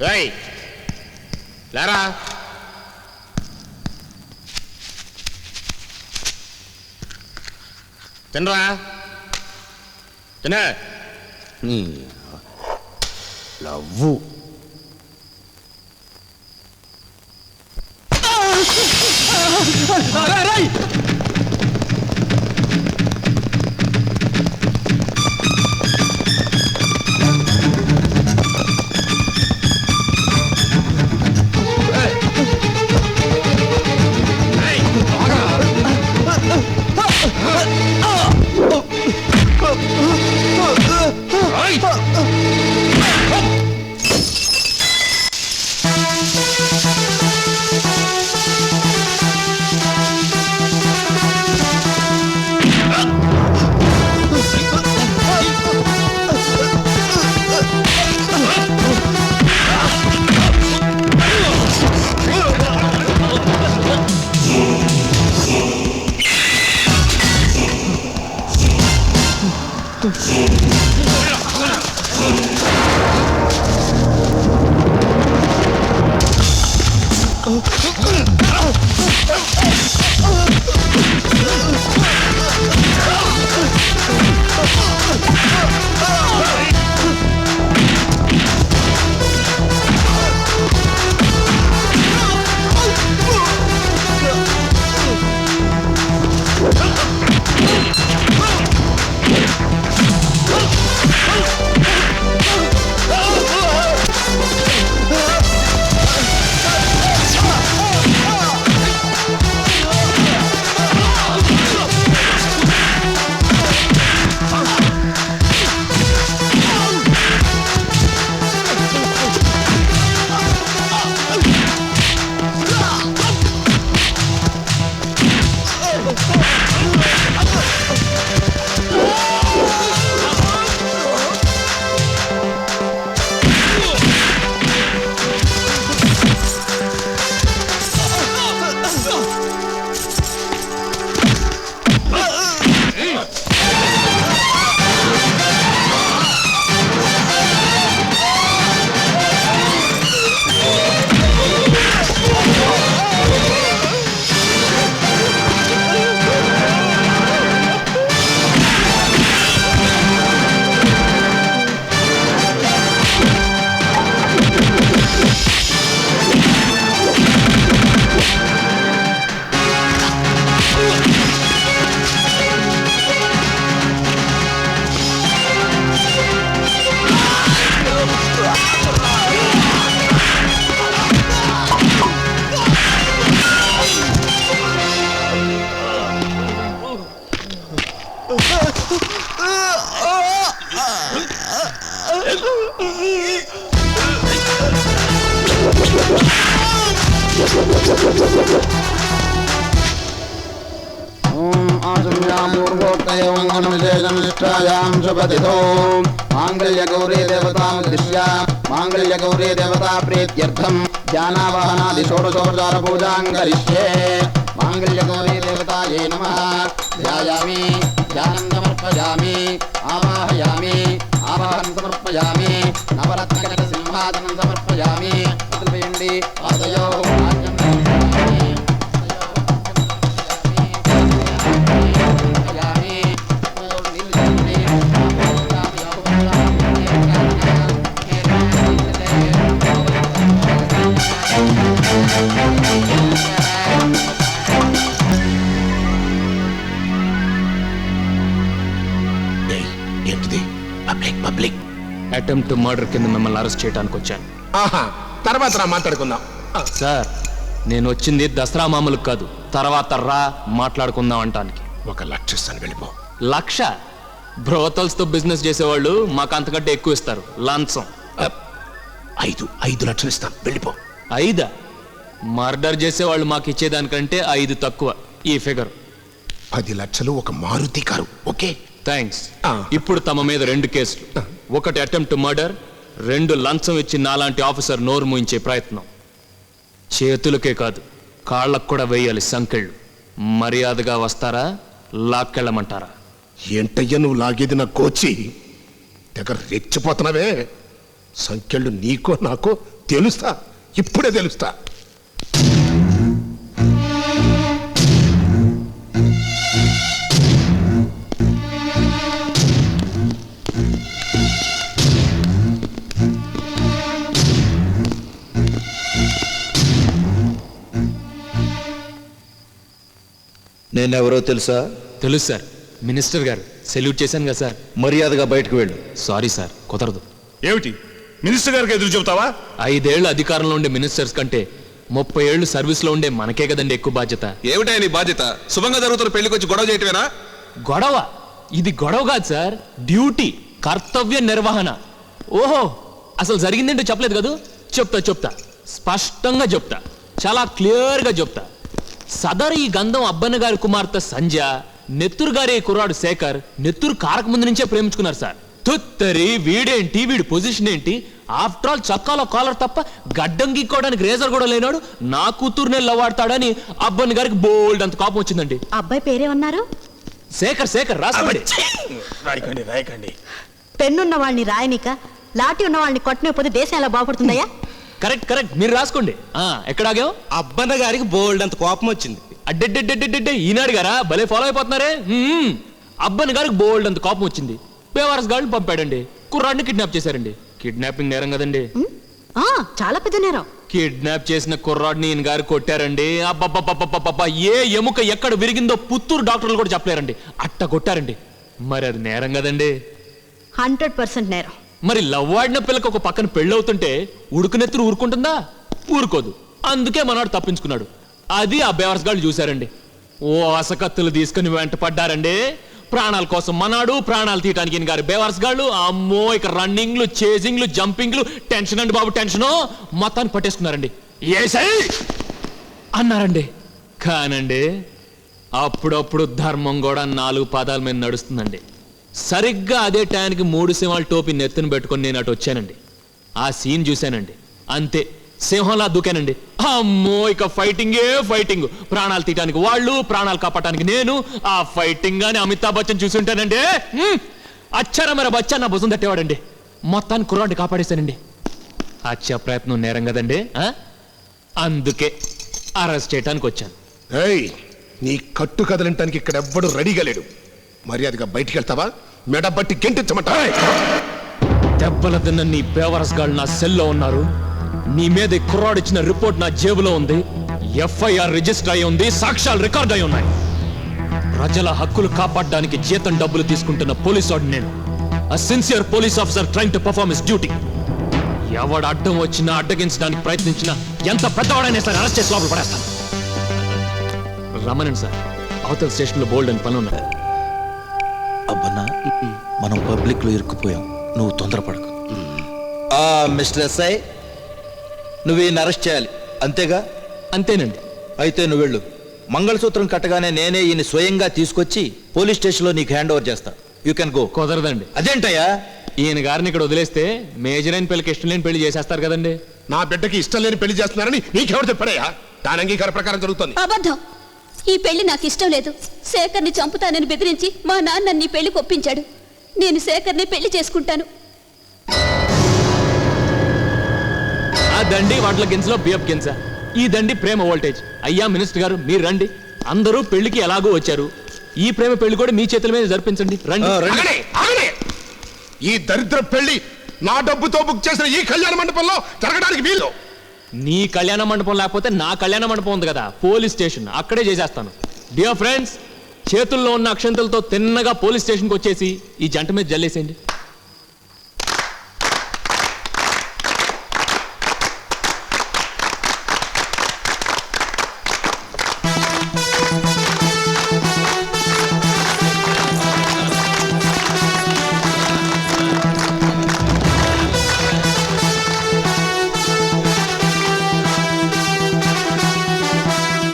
ఏయ్ లేరా, తినరా, తినే. లవ్వు मांगल्यगौरी देवता दृश्या मांगल्यगौरी देवता प्रीत्यर्थम ध्यानावाहनादि षोडशोपचार पूजां करिष्ये। मांगल्यगौरी देवतायै नमः। ध्यायामि ध्यानं समर्पयामि आवाहयामि आवाहनं समर्पयामि नवरत्नकटक सिंहासनं समर्पयामि। तद्वयण्डि पादयोः అటెంప్ట్ మర్డర్ కింద మిమ్మల్ని అరెస్ట్ చేయడానికి వచ్చాను. తర్వాత మాట్లాడుకుందాం సార్. నేను వచ్చింది దసరా మామూలుకు కాదు, తర్వాత రా మాట్లాడుకుందాం అంటానికి. 1 లక్ష ఇస్తాను, వెళ్ళిపో. 1,00,000? బ్రోతల్స్ తో బిజినెస్ చేసేవాళ్ళు మాకు అంతకంటే ఎక్కువ ఇస్తారు లంచం. 5 లక్షలు ఇస్తాను, వెళ్ళిపో. 5? మర్డర్ చేసేవాళ్ళు మాకు ఇచ్చేదానికంటే 5 తక్కువ ఈ ఫిగర్. 10 లక్షలు ఒక మారుతి కారు. Okay, thanks. ఇప్పుడు తమ మీద 2 కేసులు. 1 అటెంప్ట్ మర్డర్, 2 లంచం ఇచ్చి నాలాంటి ఆఫీసర్ నోరు మూయించే ప్రయత్నం. చేతులకే కాదు కాళ్ళకు కూడా వేయాలి సంకెళ్ళు. మర్యాదగా వస్తారా లాక్కెళ్ళమంటారా? ఏంటయ్యా నువ్వు లాగేది? నా కోచి దగ్గర రెచ్చిపోతున్నావే. సంఖ్యలు నీకో నాకో తెలుస్తా, ఇప్పుడే తెలుస్తా. నేనెవరో తెలుసా? తెలుసు సార్, మినిస్టర్ గారు. సెల్యూట్ చేశాను కదా సార్. మర్యాదగా బయటకు వెళ్ళు. సారీ సార్, కుదరదు. ఏమిటి మినిస్టర్ గారికి ఎదురు చెబుతావా? 5 ఏళ్ళు అధికారంలో ఉండే మినిస్టర్స్ కంటే 30 ఏళ్ళు సర్వీస్ లో ఉండే మనకే కదండి ఎక్కువ బాధ్యత. ఏమిటా నీ బాధ్యత? శుభంగా జరుగుతున్న పెళ్లికి వచ్చి గొడవ చేయటమేనా? గొడవ? ఇది గొడవ కాదు సార్, డ్యూటీ, కర్తవ్య నిర్వహణ. ఓహో, అసలు జరిగిందేంటో చెప్పలేదు కదా. చెప్తా స్పష్టంగా చెప్తా, చాలా క్లియర్ గా చెప్తా. సదరు ఈ గంధం అబ్బన్న గారి కుమార్తె సంధ్య, నెత్తూరు గారి కుర్రాడు శేఖర్ నెత్తూరు కారక ముందు నుంచే ప్రేమించుకున్నారు సార్. తుత్తరి వీడేంటి, వీడి పొజిషన్ ఏంటి? ఆఫ్టర్ ఆల్ చక్కాలో కాలర్ తప్ప గడ్డం గీక్కోవడానికి రేజర్ కూడా లేనాడు నా కూతురునే లవ్వాడతాడని అబ్బన్న గారికి బోల్డ్ అంత కోపం వచ్చిందండి. అబ్బాయి పేరే ఉన్నారు? శేఖర్ రాసుకోండి. రాయకండి. పెన్నున్న వాళ్ళని రాయనిక, లాఠీ ఉన్న వాళ్ళని కొట్టనిపోతే దేశం ఎలా బాగుపడుతుందయ్యా? కరెక్ట్, మీరు రాసుకోండి. ఎక్కడాగావు? అబ్బన్న గారికి బోల్డ్ అంత కోపం వచ్చింది. అడ్డెడ్డెడ్డెడ్డెడ్డె ఈనాడు గారా భలే ఫాలో అయిపోతున్నారే. అబ్బన్ గారికి బోల్డ్ అంత కోపం వచ్చింది. బేవారస్ గాళ్ళు పంపాడండి, కుర్రాడిని కిడ్నాప్ చేశారండి. కిడ్నాపింగ్ నేరం కదండి. చాలా పెద్ద నేరం. కిడ్నాప్ చేసిన కుర్రాడిని ఈయన గారు కొట్టారండి. అబ్బబ్బబ్బబ్బబ్బబ్బా, ఏ ఎముక ఎక్కడ విరిగిందో పుత్తూరు డాక్టర్లు కూడా చెప్పలేరండి. అట్ట కొట్టారండి. మరి అది నేరం కదండి. 100% నేరం. మరి లవ్వాడిన పిల్లకి ఒక పక్కన పెళ్ళవుతుంటే ఉడుకునెత్తురు ఊరుకుంటుందా? ఊరుకోదు. అందుకే మనవాడు తప్పించుకున్నాడు. అది ఆ బేవర్స్ గాళ్ళు చూశారండి. ఓ అసకత్తులు తీసుకుని వెంట పడ్డారండి. ప్రాణాల కోసం మనాడు, ప్రాణాలు తీయటానికి ఈయన గారు బేవర్స్ గాళ్ళు. అమ్మో, ఇక రన్నింగ్లు, చేజింగ్లు, జంపింగ్లు, టెన్షన్ అండి బాబు, టెన్షను. మొత్తాన్ని పట్టేసుకున్నారండి. ఏసై అన్నారండి. కానండి, అప్పుడప్పుడు ధర్మం కూడా 4 పాదాల మీద నడుస్తుందండి. సరిగ్గా అదే టైంకి 3 సింహాల టోపీ నెత్తిన పెట్టుకొని నేను అటు వచ్చానండి. ఆ సీన్ చూశానండి. అంతే, సింహంలా దూకానండి. అమ్మో, ఇక ఫైటింగ్. ప్రాణాలు తీయటానికి వాళ్ళు, ప్రాణాలు కాపాడటానికి నేను. ఆ ఫైటింగ్ అని అమితాబ్ బచ్చన్ చూసి ఉంటానండి. అచ్చారా మరి బచ్చా నా భుజం తట్టేవాడండి. మొత్తాన్ని కుర్రాడిని కాపాడేశానండి. హత్య ప్రయత్నం నేరం కదండి. అందుకే అరెస్ట్ చేయడానికి వచ్చాను. ఏయ్, నీ కట్టు కదలంటానికి ఇక్కడ ఎవ్వడు రెడీగా లేడు. మర్యాదగా బయటికి వెళ్తావా? మెడబట్టి గెంటించమంటా? దెబ్బల తిన్న నీ బేవరస్ గాళ్ళు నా సెల్లో ఉన్నారు. నీ మీద కుర్రాడిచ్చిన రిపోర్ట్ నా జేబులో ఉంది. ఎఫ్ఐఆర్ రిజిస్టర్ అయి ఉంది. సాక్ష్యాలు రికార్డ్ అయి ఉన్నాయి. ప్రజల హక్కులు కాపాడడానికి జీతం డబ్బులు తీసుకుంటున్న పోలీసు వాడిని నేను. A sincere police officer trying to perform his duty. ఎవడు అడ్డం వచ్చినా, అడ్డగించడానికి ప్రయత్నించినా, ఎంత పెద్దవాడైనా సరే అరెస్ట్ చేసి లోపల పడేస్తాను. రమణన్ సార్, అవతల స్టేషన్లో బోల్డ్ అని పని ఉన్నాయి. అబ్బన్నా, మనం పబ్లిక్ లో ఇరుక్కుపోయాం. నువ్వు తొందరపడకు. మిస్టర్ ఎస్ఐ, నువ్వు ఈయన అరెస్ట్ చేయాలి, అంతేగా? అంతేనండి. అయితే నువ్వు వెళ్ళు. మంగళసూత్రం కట్టగానే నేనే ఈయన స్వయంగా తీసుకొచ్చి పోలీస్ స్టేషన్లో నీకు హ్యాండ్ ఓవర్ చేస్తా. You can go. కుదరదండి. అదేంటయ్యా? ఈయన గారిని ఇక్కడ వదిలేస్తే మేజర్ అయిన పెళ్లికి ఇష్టం లేని పెళ్లి చేసేస్తారు కదండి. నా బిడ్డకి ఇష్టం లేని పెళ్లి చేస్తున్నారని నీకెవరు చెప్పాడయ్యా? దాని అంగీకార ప్రకారం జరుగుతుంది. అబద్ధం. ఈ పెళ్లి నాకు ఇష్టం లేదు. శేఖర్ని చంపుతానని బెదిరించి మా నాన్న నీ పెళ్లికి ఒప్పించాడు. నేను శేఖర్ని పెళ్లి చేసుకుంటాను. ఆ దండి వాటిల గింజలో బియ్యపు గింజ, ఈ దండి ప్రేమ వోల్టేజ్. అయ్యా మినిస్టర్ గారు, మీరు రండి. అందరూ పెళ్లికి ఎలాగో వచ్చారు. ఈ ప్రేమ పెళ్లి కూడా మీ చేతుల మీద జరిపించండి. రండి. ఆగండి. ఈ దరిద్ర పెళ్లి నా డబ్బుతో బుక్ చేసిన ఈ కళ్యాణ మండపంలో జరగడానికి వీలు. నీ కళ్యాణ మండపం లేకపోతే నా కళ్యాణ మండపం ఉంది కదా, పోలీస్ స్టేషన్, అక్కడే చేసేస్తాను. డియర్ ఫ్రెండ్స్, చేతుల్లో ఉన్న అక్షంతలతో తిన్నగా పోలీస్ స్టేషన్కి వచ్చేసి ఈ జంట మీద జల్లేసేయండి.